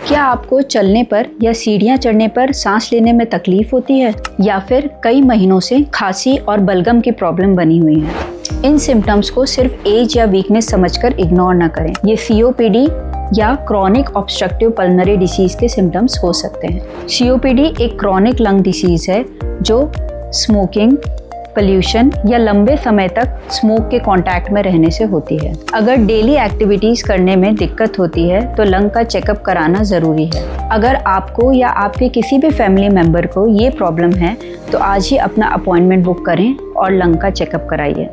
क्या आपको चलने पर या सीढ़ियाँ चढ़ने पर सांस लेने में तकलीफ होती है या फिर कई महीनों से खांसी और बलगम की प्रॉब्लम बनी हुई है? इन सिम्टम्स को सिर्फ एज या वीकनेस समझकर इग्नोर न करें। ये सीओपीडी या क्रॉनिक ऑब्स्ट्रक्टिव पल्मोनरी डिसीज के सिम्टम्स हो सकते हैं। सीओपीडी एक क्रॉनिक लंग डिसीज है जो स्मोकिंग, पोल्यूशन या लंबे समय तक स्मोक के कांटेक्ट में रहने से होती है। अगर डेली एक्टिविटीज करने में दिक्कत होती है तो लंग का चेकअप कराना जरूरी है। अगर आपको या आपके किसी भी फैमिली मेंबर को ये प्रॉब्लम है तो आज ही अपना अपॉइंटमेंट बुक करें और लंग का चेकअप कराइए।